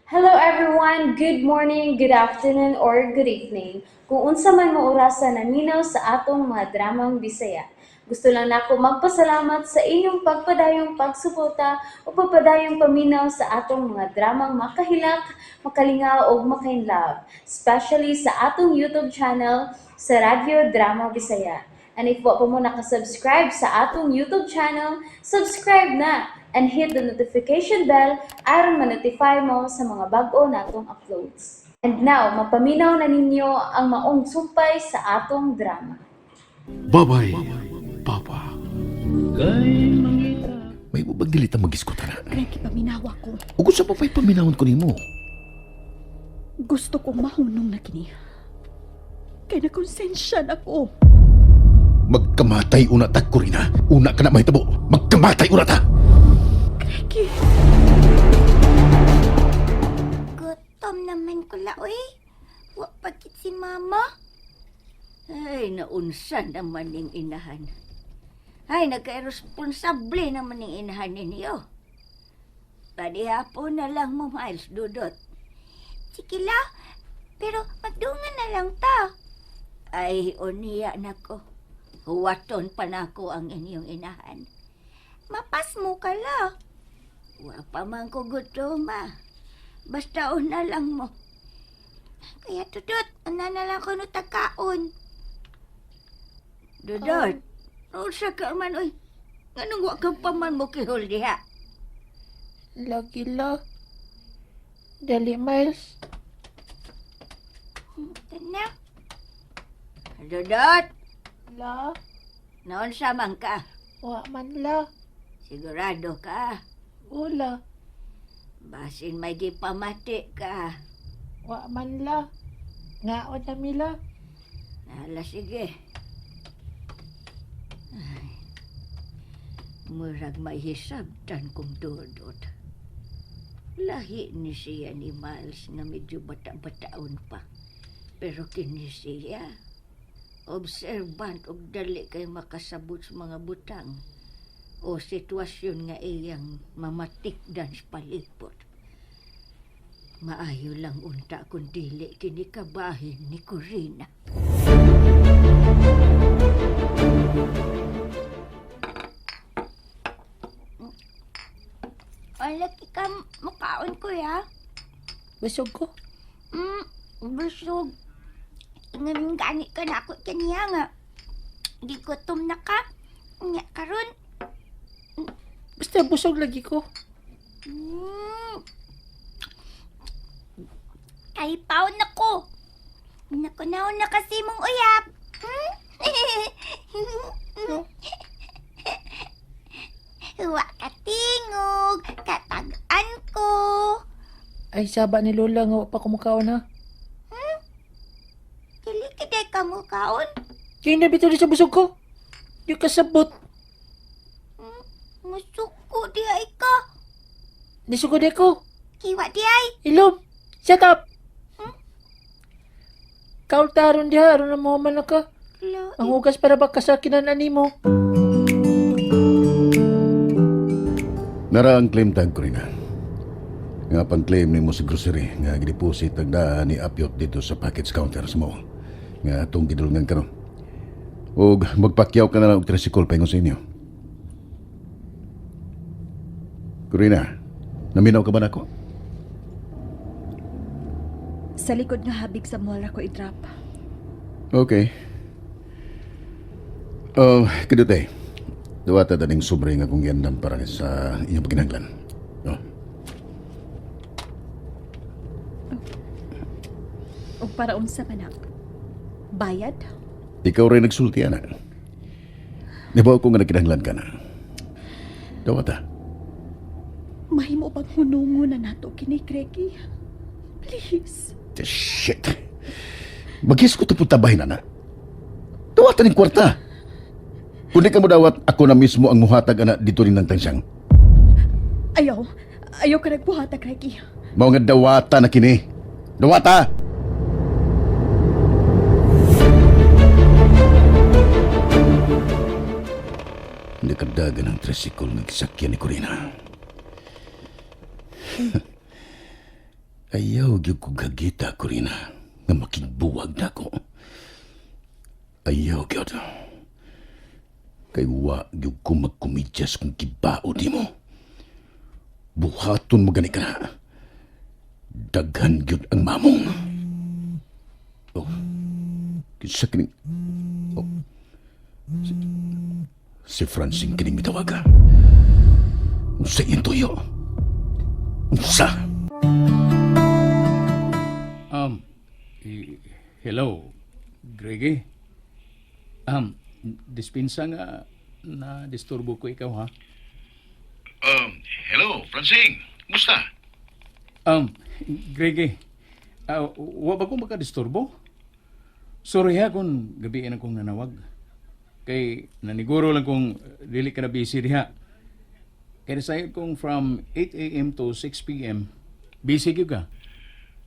Hello everyone, good morning, good afternoon, or good evening. Kung unsa man mo orasan naminaw sa atong mga dramang Bisaya. Gusto lang nako magpasalamat sa inyong pagpadayong pagsuporta o pagpadayong paminaw sa atong mga dramang makahilak, makalingaw o makainlove, especially sa atong YouTube channel sa Radyo Drama Bisaya. And if wa pa mo nakasubscribe sa atong YouTube channel, subscribe na and hit the notification bell aron ma-notify mo sa mga bag-o natong uploads. And now, mapaminaw na ninyo ang maong sumpay sa atong drama. Babay, Papa. May mabagdilita mag-iskuta na. Greg, paminawa ko. O kung sa papay paminahon ko nimo. Gusto kong mahunong na kini. Kaya nakonsensya na ko. Magkamatay una ta, Corina. Una ka na mahitabo. Magkamatay una ta. Greg, Gutom naman ko laoy. Wa pagkit si mama. Ay, naunsa naman ning inahan. Ay, nagka-irresponsable naman ning inahan ninyo. Padihapon na lang mo, Miles, dudot. Sige la, pero magdungan na lang ta. Ay, oniya na ko. Huwaton pa na ko ang inyong inahan. Mapas mo ka la. Wa pa man ko gutom, Basta una lang mo. Kaya tudot, una na lang ko no tagkaon. Dudot, unsa ka man, oy. Nganong wa ka pa man mo kihol diha? Lagi la. Dali, Miles. Tana, Dudot, La. naunsa man ka? Wa man la. Sigurado ka? Ula. Basin may gipamati ka. Wa man la. Ngaon na mila. Nala, sige. Ay, murag may hisabtan kong dudot. Lahi ni siya ni Miles na medyo bata-bataon pa. Pero kini siya, observant og dali kay makasabot sa mga butang o sitwasyon nga iyang mamatikdan sa palipot. Maayo lang unta kung dili kini kabahin ni Corina. alaki ka makaon ko ya. Busog ko. Busog. Ngayon gani ka na ako kaniya nga. Di gutom na ka. Nga karon. Basta busog lagi ko. Ay, paon na ko. Nakunaon na kasi mong uyap. Huwa katingog, katagaan ko. Ay, saba ni Lola nga wa pa kumakaon na. Dili kiday ka mo kaon. Kaya na bito sa busog ko. Di kasabot. Musuko di ay ka. Nisugod ko. Kiwa di ay. Ilom. Shut up. Kaul taron diha. Aron na mo man ka. Ang hugas para ba kasakinan na nimo. Nara ang claim tag, Corina. Nga pang-claim ni mo sa grocery nga gideposit ang daan ni Apyot dito sa package counter sa mall. Nga atong gidulungan karon. Og magpakyaw ka na lang og tricycle paingon sa inyo. Corina, naminaw ka ba nako? sa likod nga habig sa mall ako i-drop. Okay. Kadute. Dawata daning sobre nga kung yandan para sa inyong pagkinahanglan. Oh. O para unsa manak? Bayad? Ikaw rin nagsulti, anak. Nabaw ko nga nagkinahanglan ka na. Dawata. Mahimo bang hunungo na nato kini, Greggy? Please. Shit. Magis ko ito puntabahin, anak. Dawata ng kwarta. Kung di ka mo dawat, ako na mismo ang muhatag, anak, dito rin ng tansyang. Ayaw. Ayaw ka nagbuhata, Greggy. Mao nga dawata na kini. Dawata! Hindi ka dagan ang tricycle na kisakyan ni Corina. Ayaw gyud ko gagita ko rin nga makigbuwag na ko. Ayaw gyud. Kay wa gyud ko magkumidyas kung kibao di mo. Buhaton mo gani ka na. Daghan gyud ang mamong. Oh. Kinsa kining... Oh. Si Francine kining mitawaga. Unsa iyang tuyo? Unsa? Hello, Greggy. Dispensa nga na disturbo ko ikaw, ha? Hello, Francine. Musta? Greggy, wa ba ko makadisturbo? Sorry ha kung gabiin akong nanawag. Kay naniguro lang kung dili ka na busy diha. Kaya nasayod kong from 8 a.m. to 6 p.m. Busy gyud ka.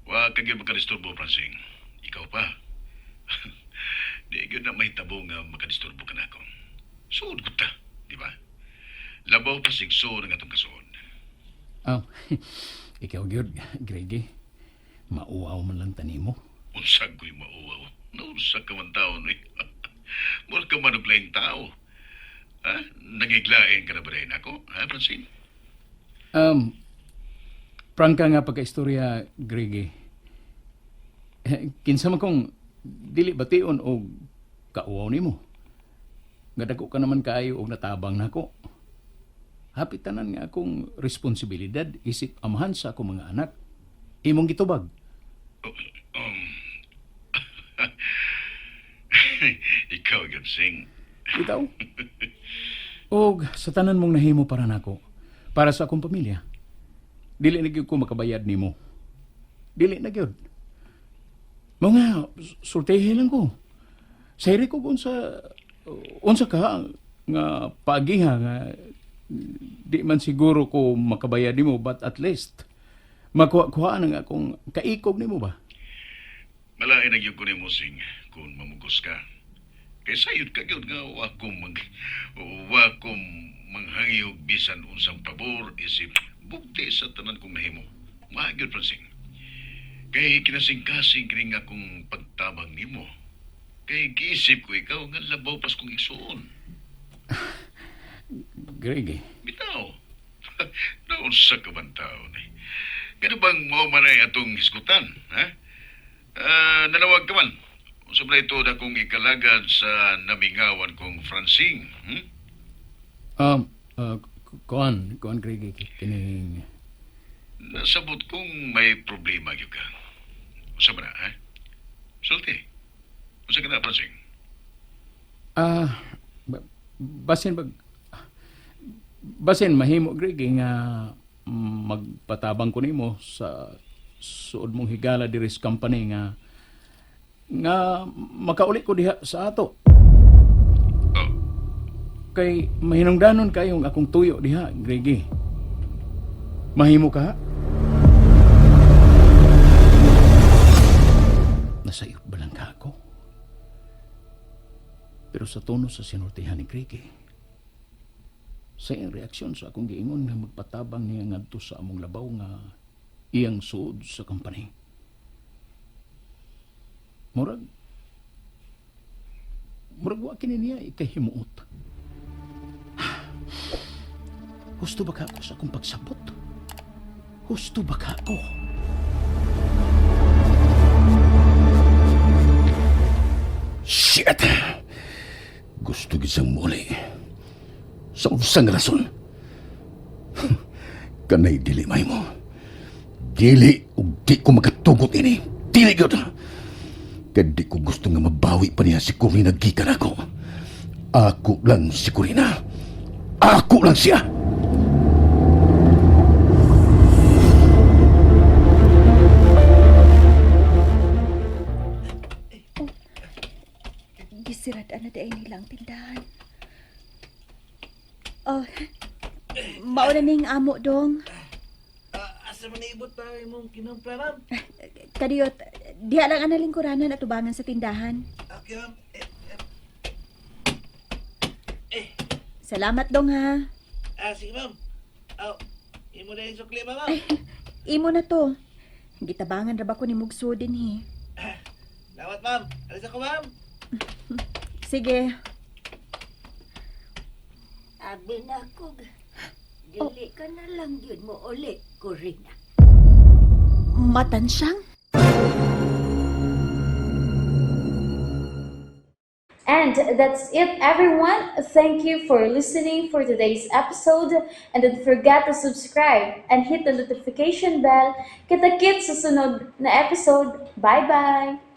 Wa kagyo makadisturbo, Francine. Ikaw pa. Di gyud na mahitabo nga makadisturbo ka na ako. Suod ko ta, di ba? Labaw pa sigso ng atong kasuod. Ikaw gyud, Greggy. Mauaw man lang tanimo. Unsag ko'y mauwaw. Nausa ka man tao, no? Mura ka manuglayang tao. Ha? Nangiglain ka na ba rin ako? Ha, Francine? Prangka nga pagka-istorya, Greggy. Kinsa man kong dili bation o kauaw nimo. Nga dako ka naman kaayo og natabang nako. Hapit tanan nga akong responsibilidad isip amahan sa akong mga anak. Imong gitubag. Ikaw, yun, Sing. Ikaw? Og sa tanan mong nahimo para nako, para sa akong pamilya. Dili na gyud ko makabayad nimo. Dili na gyud. Mga sultihin lang ko. Sayri ko unsa ka nga paagiha nga di man siguro ko makabayad nimo, but at least makuha ng akong kaikog nimo ba? Malain na yun ko ni mo, Sing, kung mamugos ka. Kay sayod ka yun nga wa kong manghangiyog bisan unsang pabor isip bukti sa tanan kong nahimo. Magyod, Francine. Kay kinasing-kasing kining akong pagtabang nimo. Kay giisip ko ikaw nga labaw pas kong igsuon. Greggy. Bitaw. Naunsa ka man tao ni. Kano bang mo manay atong hisgutan, ha? Nanawag ka man. Unsa man ito na kong ikalagad sa namingawan kong Francine, Kuan Greggy, kining... Nasabot kong may problema gyud ka. Unsa ba na, ha? Sulti. Unsa ka na, Francine? Basin mahimo, Greggy, nga magpatabang ko nimo sa suod mong higala diri sa company nga makauli ko diha sa ato. Oh, Kay mahinungdanon kayong akong tuyo diha, Greggy. Mahimo ka? Nasayop ba lang ka ako? Pero sa tono sa sinultihan ni Greggy, sa iyang reaksyon sa akong giingon nga magpatabang niya ngadto sa among labaw nga iyang suod sa company. Murag wa kini niya ikahimuot. Husto ba ka ako sa akong pagsabot? Husto ba ka ako? shit! Gusto gisang muli. Sa unsang rason. Kanay dili may mo. Dili ug di ko makatugot ini. Dili gyud. Kaya di ko gusto nga mabawi pa niya si Corina gikan ako. Ako lang si Corina. Ako lang siya. Gisirad na dahil nilang tindahan. Oh, mauna ning amo dong. Asa man naibot pa imong kinumplanan? Kadiyot, diha lang analing kuranan at tubangan sa tindahan. Okay, ma'am. Salamat dong ha. Sige, ma'am. Imo na yung sukli, ma'am. Imo na to. Gitabangan ra ba ko ni Mugso din he? Lawat, ma'am. Alis ako, ma'am. Sige. Abi na ko. Dili ka na lang yun mo uli, Corina. Matansyang? And that's it, everyone. Thank you for listening for today's episode. And don't forget to subscribe and hit the notification bell. Kita-kits sa sunod na episode. Bye-bye!